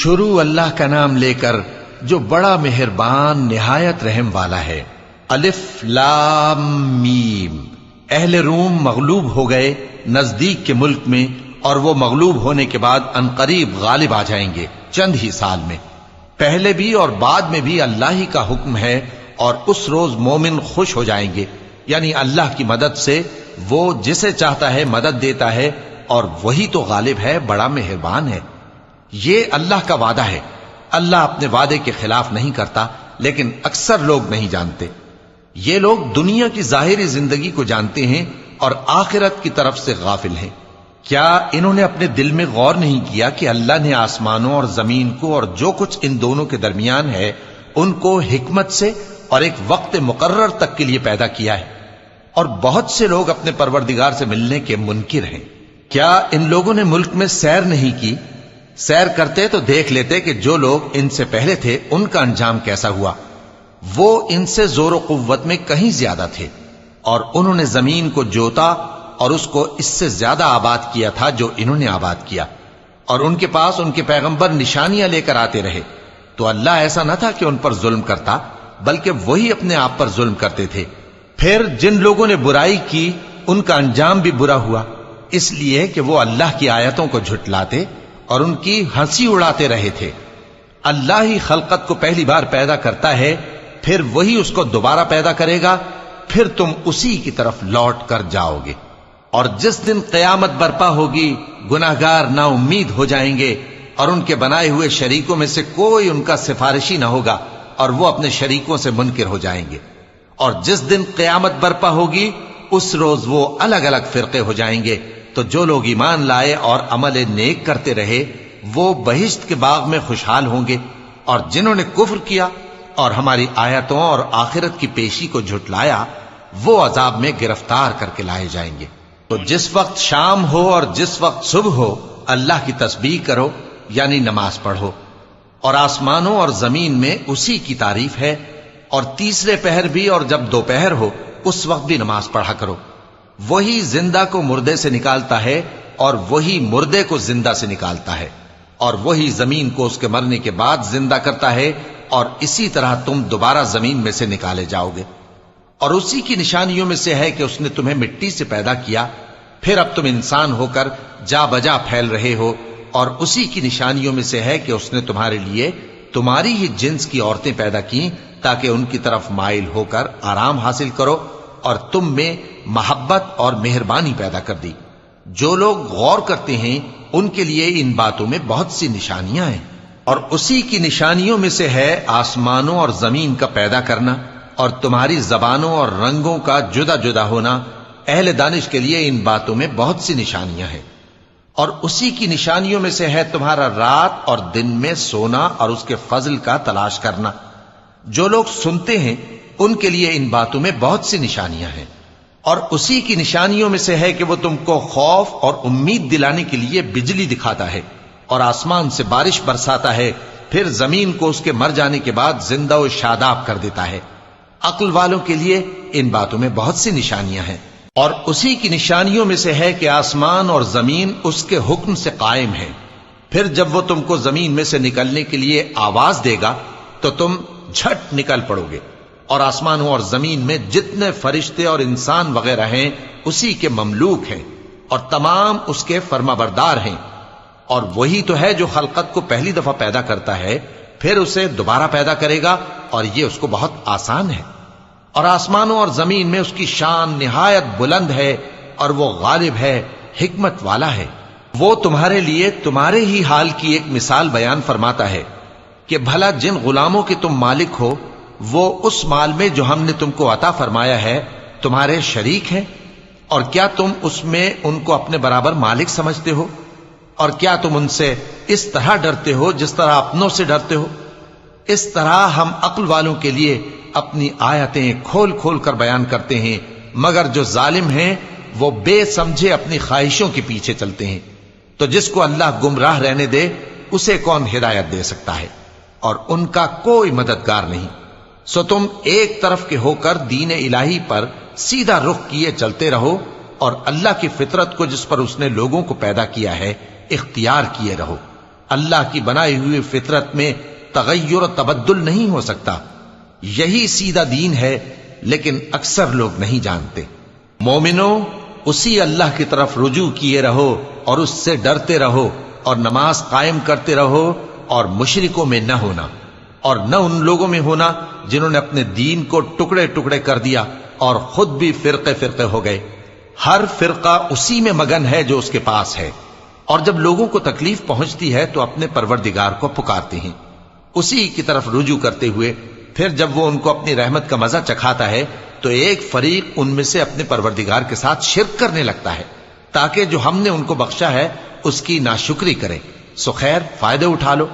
شروع اللہ کا نام لے کر جو بڑا مہربان نہایت رحم والا ہے۔ الف لام میم۔ اہل روم مغلوب ہو گئے نزدیک کے ملک میں، اور وہ مغلوب ہونے کے بعد عنقریب غالب آ جائیں گے چند ہی سال میں۔ پہلے بھی اور بعد میں بھی اللہ ہی کا حکم ہے، اور اس روز مومن خوش ہو جائیں گے، یعنی اللہ کی مدد سے وہ جسے چاہتا ہے مدد دیتا ہے، اور وہی تو غالب ہے، بڑا مہربان ہے۔ یہ اللہ کا وعدہ ہے۔ اللہ اپنے وعدے کے خلاف نہیں کرتا، لیکن اکثر لوگ نہیں جانتے۔ یہ لوگ دنیا کی ظاہری زندگی کو جانتے ہیں اور آخرت کی طرف سے غافل ہیں۔ کیا انہوں نے اپنے دل میں غور نہیں کیا کہ اللہ نے آسمانوں اور زمین کو اور جو کچھ ان دونوں کے درمیان ہے ان کو حکمت سے اور ایک وقت مقرر تک کے لیے پیدا کیا ہے؟ اور بہت سے لوگ اپنے پروردگار سے ملنے کے منکر ہیں۔ کیا ان لوگوں نے ملک میں سیر نہیں کی؟ سیر کرتے تو دیکھ لیتے کہ جو لوگ ان سے پہلے تھے ان کا انجام کیسا ہوا۔ وہ ان سے زور و قوت میں کہیں زیادہ تھے، اور انہوں نے زمین کو جوتا اور اس کو اس سے زیادہ آباد کیا تھا جو انہوں نے آباد کیا، اور ان کے پاس ان کے پیغمبر نشانیاں لے کر آتے رہے۔ تو اللہ ایسا نہ تھا کہ ان پر ظلم کرتا، بلکہ وہی اپنے آپ پر ظلم کرتے تھے۔ پھر جن لوگوں نے برائی کی ان کا انجام بھی برا ہوا، اس لیے کہ وہ اللہ کی آیتوں کو جھٹلاتے اور ان کی ہنسی اڑاتے رہے تھے۔ اللہ ہی خلقت کو پہلی بار پیدا کرتا ہے، پھر وہی اس کو دوبارہ پیدا کرے گا، پھر تم اسی کی طرف لوٹ کر جاؤ گے۔ اور جس دن قیامت برپا ہوگی گناہگار نا امید ہو جائیں گے، اور ان کے بنائے ہوئے شریکوں میں سے کوئی ان کا سفارشی نہ ہوگا، اور وہ اپنے شریکوں سے منکر ہو جائیں گے۔ اور جس دن قیامت برپا ہوگی اس روز وہ الگ الگ فرقے ہو جائیں گے، تو جو لوگ ایمان لائے اور عمل نیک کرتے رہے وہ بہشت کے باغ میں خوشحال ہوں گے، اور جنہوں نے کفر کیا اور ہماری آیتوں اور آخرت کی پیشی کو جھٹلایا وہ عذاب میں گرفتار کر کے لائے جائیں گے۔ تو جس وقت شام ہو اور جس وقت صبح ہو اللہ کی تسبیح کرو، یعنی نماز پڑھو، اور آسمانوں اور زمین میں اسی کی تعریف ہے، اور تیسرے پہر بھی اور جب دوپہر ہو اس وقت بھی نماز پڑھا کرو۔ وہی زندہ کو مردے سے نکالتا ہے اور وہی مردے کو زندہ سے نکالتا ہے، اور وہی زمین کو اس کے مرنے کے بعد زندہ کرتا ہے، اور اسی طرح تم دوبارہ زمین میں سے نکالے جاؤ گے۔ اور اسی کی نشانیوں میں سے ہے کہ اس نے تمہیں مٹی سے پیدا کیا، پھر اب تم انسان ہو کر جا بجا پھیل رہے ہو، اور اسی کی نشانیوں میں سے ہے کہ اس نے تمہارے لیے تمہاری ہی جنس کی عورتیں پیدا کی تاکہ ان کی طرف مائل ہو کر آرام حاصل کرو، اور تم میں محبت اور مہربانی پیدا کر دی۔ جو لوگ غور کرتے ہیں ان کے لیے ان باتوں میں بہت سی نشانیاں ہیں۔ اور اسی کی نشانیوں میں سے ہے آسمانوں اور زمین کا پیدا کرنا، اور تمہاری زبانوں اور رنگوں کا جدا جدا ہونا۔ اہل دانش کے لیے ان باتوں میں بہت سی نشانیاں ہیں۔ اور اسی کی نشانیوں میں سے ہے تمہارا رات اور دن میں سونا اور اس کے فضل کا تلاش کرنا۔ جو لوگ سنتے ہیں ان کے لیے ان باتوں میں بہت سی نشانیاں ہیں۔ اور اسی کی نشانیوں میں سے ہے کہ وہ تم کو خوف اور امید دلانے کے لیے بجلی دکھاتا ہے، اور آسمان سے بارش برساتا ہے، پھر زمین کو اس کے مر جانے کے بعد زندہ و شاداب کر دیتا ہے۔ عقل والوں کے لیے ان باتوں میں بہت سی نشانیاں ہیں۔ اور اسی کی نشانیوں میں سے ہے کہ آسمان اور زمین اس کے حکم سے قائم ہے، پھر جب وہ تم کو زمین میں سے نکلنے کے لیے آواز دے گا تو تم جھٹ نکل پڑو گے۔ اور آسمانوں اور زمین میں جتنے فرشتے اور انسان وغیرہ ہیں اسی کے مملوک ہیں، اور تمام اس کے فرما بردار ہیں۔ اور وہی تو ہے جو خلقت کو پہلی دفعہ پیدا کرتا ہے، پھر اسے دوبارہ پیدا کرے گا، اور یہ اس کو بہت آسان ہے۔ اور آسمانوں اور زمین میں اس کی شان نہایت بلند ہے، اور وہ غالب ہے، حکمت والا ہے۔ وہ تمہارے لیے تمہارے ہی حال کی ایک مثال بیان فرماتا ہے کہ بھلا جن غلاموں کے تم مالک ہو وہ اس مال میں جو ہم نے تم کو عطا فرمایا ہے تمہارے شریک ہیں، اور کیا تم اس میں ان کو اپنے برابر مالک سمجھتے ہو؟ اور کیا تم ان سے اس طرح ڈرتے ہو جس طرح اپنوں سے ڈرتے ہو؟ اس طرح ہم عقل والوں کے لیے اپنی آیتیں کھول کھول کر بیان کرتے ہیں، مگر جو ظالم ہیں وہ بے سمجھے اپنی خواہشوں کے پیچھے چلتے ہیں۔ تو جس کو اللہ گمراہ رہنے دے اسے کون ہدایت دے سکتا ہے، اور ان کا کوئی مددگار نہیں۔ سو تم ایک طرف کے ہو کر دین الہی پر سیدھا رخ کیے چلتے رہو، اور اللہ کی فطرت کو جس پر اس نے لوگوں کو پیدا کیا ہے اختیار کیے رہو۔ اللہ کی بنائی ہوئی فطرت میں تغیر و تبدل نہیں ہو سکتا. یہی سیدھا دین ہے، لیکن اکثر لوگ نہیں جانتے. مومنو، اسی اللہ کی طرف رجوع کیے رہو اور اس سے ڈرتے رہو، اور نماز قائم کرتے رہو، اور مشرکوں میں نہ ہونا، اور نہ ان لوگوں میں ہونا جنہوں نے اپنے دین کو ٹکڑے ٹکڑے کر دیا اور خود بھی فرقے فرقے ہو گئے. ہر فرقہ اسی میں مگن ہے جو اس کے پاس ہے، اور جب لوگوں کو تکلیف پہنچتی ہے تو اپنے پروردگار کو پکارتے ہیں، اسی کی طرف رجوع کرتے ہوئے. پھر جب وہ ان کو اپنی رحمت کا مزہ چکھاتا ہے تو ایک فریق ان میں سے اپنے پروردگار کے ساتھ شرک کرنے لگتا ہے، تاکہ جو ہم نے ان کو بخشا ہے اس کی ناشکری کرے. سو خیر، فائدے اٹھا لو،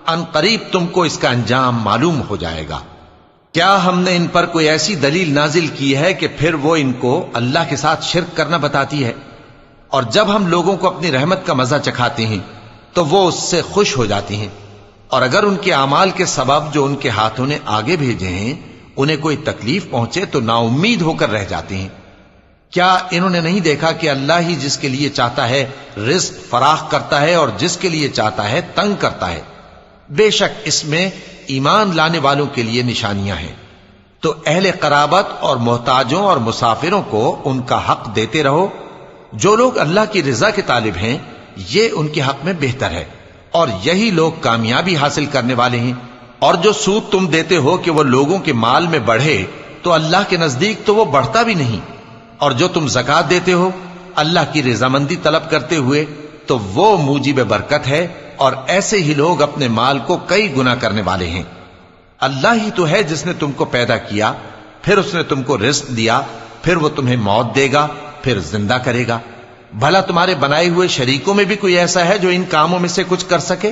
ان قریب تم کو اس کا انجام معلوم ہو جائے گا. کیا ہم نے ان پر کوئی ایسی دلیل نازل کی ہے کہ پھر وہ ان کو اللہ کے ساتھ شرک کرنا بتاتی ہے؟ اور جب ہم لوگوں کو اپنی رحمت کا مزہ چکھاتے ہیں تو وہ اس سے خوش ہو جاتی ہیں، اور اگر ان کے اعمال کے سبب جو ان کے ہاتھوں نے آگے بھیجے ہیں انہیں کوئی تکلیف پہنچے تو نا امید ہو کر رہ جاتے ہیں. کیا انہوں نے نہیں دیکھا کہ اللہ ہی جس کے لیے چاہتا ہے رزق فراخ کرتا ہے اور جس کے لیے چاہتا ہے تنگ کرتا ہے؟ بے شک اس میں ایمان لانے والوں کے لیے نشانیاں ہیں. تو اہل قرابت اور محتاجوں اور مسافروں کو ان کا حق دیتے رہو. جو لوگ اللہ کی رضا کے طالب ہیں یہ ان کے حق میں بہتر ہے، اور یہی لوگ کامیابی حاصل کرنے والے ہیں. اور جو سود تم دیتے ہو کہ وہ لوگوں کے مال میں بڑھے تو اللہ کے نزدیک تو وہ بڑھتا بھی نہیں. اور جو تم زکوٰۃ دیتے ہو اللہ کی رضامندی طلب کرتے ہوئے تو وہ موجب برکت ہے، اور ایسے ہی لوگ اپنے مال کو کئی گنا کرنے والے ہیں. اللہ ہی تو ہے جس نے تم کو پیدا کیا، پھر اس نے تم کو رزق دیا، پھر وہ تمہیں موت دے گا، پھر زندہ کرے گا. بھلا تمہارے بنائے ہوئے شریکوں میں بھی کوئی ایسا ہے جو ان کاموں میں سے کچھ کر سکے؟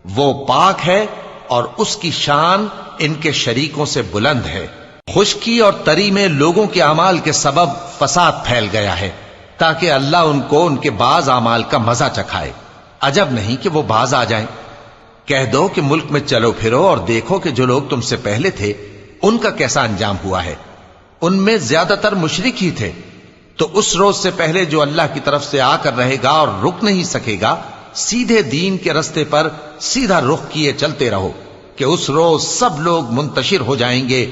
وہ پاک ہے اور اس کی شان ان کے شریکوں سے بلند ہے. خشکی اور تری میں لوگوں کے اعمال کے سبب فساد پھیل گیا ہے، تاکہ اللہ ان کو ان کے بعض اعمال کا مزہ چکھائے. عجب نہیں کہ وہ باز آ جائیں. کہہ دو کہ ملک میں چلو پھرو اور دیکھو کہ جو لوگ تم سے پہلے تھے ان کا کیسا انجام ہوا ہے. ان میں زیادہ تر مشرک ہی تھے. تو اس روز سے پہلے جو اللہ کی طرف سے آ کر رہے گا اور رک نہیں سکے گا، سیدھے دین کے رستے پر سیدھا رخ کیے چلتے رہو کہ اس روز سب لوگ منتشر ہو جائیں گے.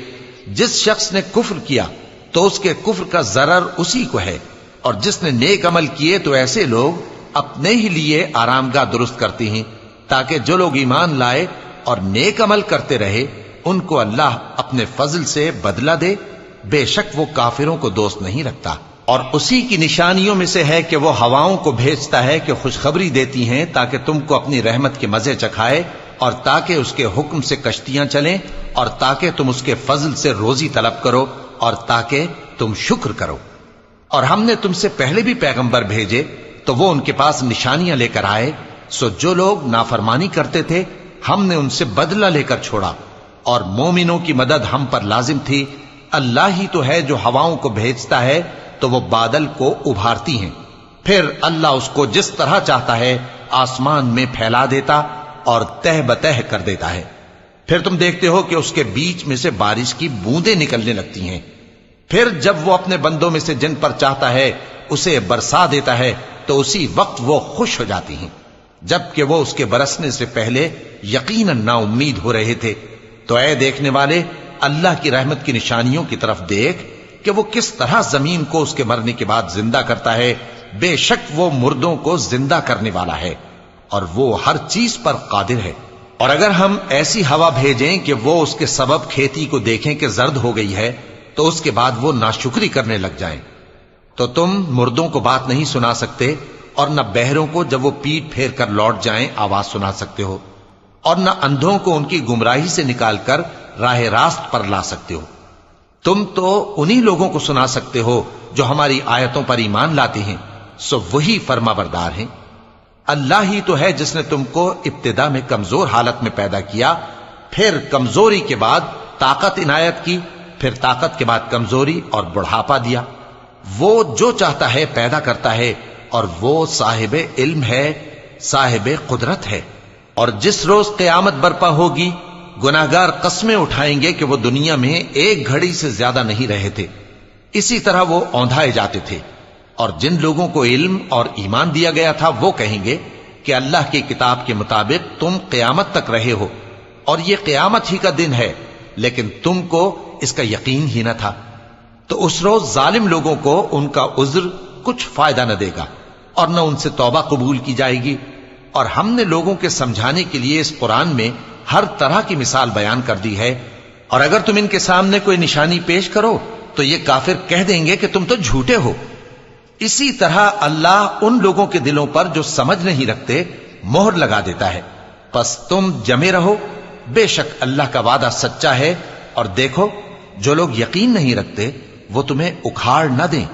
جس شخص نے کفر کیا تو اس کے کفر کا ضرر اسی کو ہے، اور جس نے نیک عمل کیے تو ایسے لوگ اپنے ہی لیے آرام گاہ درست کرتے ہیں، تاکہ جو لوگ ایمان لائے اور نیک عمل کرتے رہے ان کو اللہ اپنے فضل سے بدلہ دے. بے شک وہ کافروں کو دوست نہیں رکھتا. اور اسی کی نشانیوں میں سے ہے کہ وہ ہواؤں کو بھیجتا ہے کہ خوشخبری دیتی ہیں تاکہ تم کو اپنی رحمت کے مزے چکھائے، اور تاکہ اس کے حکم سے کشتیاں چلیں، اور تاکہ تم اس کے فضل سے روزی طلب کرو، اور تاکہ تم شکر کرو. اور ہم نے تم سے پہلے بھی پیغمبر بھیجے تو وہ ان کے پاس نشانیاں لے کر آئے. سو جو لوگ نافرمانی کرتے تھے ہم نے ان سے بدلہ لے کر چھوڑا، اور مومنوں کی مدد ہم پر لازم تھی. اللہ ہی تو ہے جو ہواؤں کو بھیجتا ہے تو وہ بادل کو ابھارتی ہیں، پھر اللہ اس کو جس طرح چاہتا ہے آسمان میں پھیلا دیتا اور تہ بتہ کر دیتا ہے. پھر تم دیکھتے ہو کہ اس کے بیچ میں سے بارش کی بوندیں نکلنے لگتی ہیں. پھر جب وہ اپنے بندوں میں سے جن پر چاہتا ہے اسے برسا دیتا ہے تو اسی وقت وہ خوش ہو جاتی ہیں، جبکہ وہ اس کے برسنے سے پہلے یقیناً نا امید ہو رہے تھے. تو اے دیکھنے والے، اللہ کی رحمت کی نشانیوں کی طرف دیکھ کہ وہ کس طرح زمین کو اس کے مرنے کے بعد زندہ کرتا ہے. بے شک وہ مردوں کو زندہ کرنے والا ہے اور وہ ہر چیز پر قادر ہے. اور اگر ہم ایسی ہوا بھیجیں کہ وہ اس کے سبب کھیتی کو دیکھیں کہ زرد ہو گئی ہے تو اس کے بعد وہ ناشکری کرنے لگ جائیں، تو تم مردوں کو بات نہیں سنا سکتے، اور نہ بہروں کو جب وہ پیٹ پھیر کر لوٹ جائیں آواز سنا سکتے ہو، اور نہ اندھوں کو ان کی گمراہی سے نکال کر راہ راست پر لا سکتے ہو. تم تو انہی لوگوں کو سنا سکتے ہو جو ہماری آیتوں پر ایمان لاتے ہیں، سو وہی فرما بردار ہیں. اللہ ہی تو ہے جس نے تم کو ابتدا میں کمزور حالت میں پیدا کیا، پھر کمزوری کے بعد طاقت عنایت کی، پھر طاقت کے بعد کمزوری اور بڑھاپا دیا. وہ جو چاہتا ہے پیدا کرتا ہے، اور وہ صاحب علم ہے، صاحب قدرت ہے. اور جس روز قیامت برپا ہوگی گناہگار قسمیں اٹھائیں گے کہ وہ دنیا میں ایک گھڑی سے زیادہ نہیں رہے تھے، اسی طرح وہ اوندھائے جاتے تھے. اور جن لوگوں کو علم اور ایمان دیا گیا تھا وہ کہیں گے کہ اللہ کی کتاب کے مطابق تم قیامت تک رہے ہو اور یہ قیامت ہی کا دن ہے، لیکن تم کو اس کا یقین ہی نہ تھا، تو اس روز ظالم لوگوں کو ان کا عذر کچھ فائدہ نہ دے گا اور نہ ان سے توبہ قبول کی جائے گی۔ اور ہم نے لوگوں کے سمجھانے کے لیے اس قرآن میں ہر طرح کی مثال بیان کر دی ہے، اور اگر تم ان کے سامنے کوئی نشانی پیش کرو تو یہ کافر کہہ دیں گے کہ تم تو جھوٹے ہو۔ اسی طرح اللہ ان لوگوں کے دلوں پر جو سمجھ نہیں رکھتے مہر لگا دیتا ہے۔ پس تم جمے رہو، بے شک اللہ کا وعدہ سچا ہے، اور دیکھو جو لوگ یقین نہیں رکھتے وہ تمہیں اکھاڑ نہ دیں۔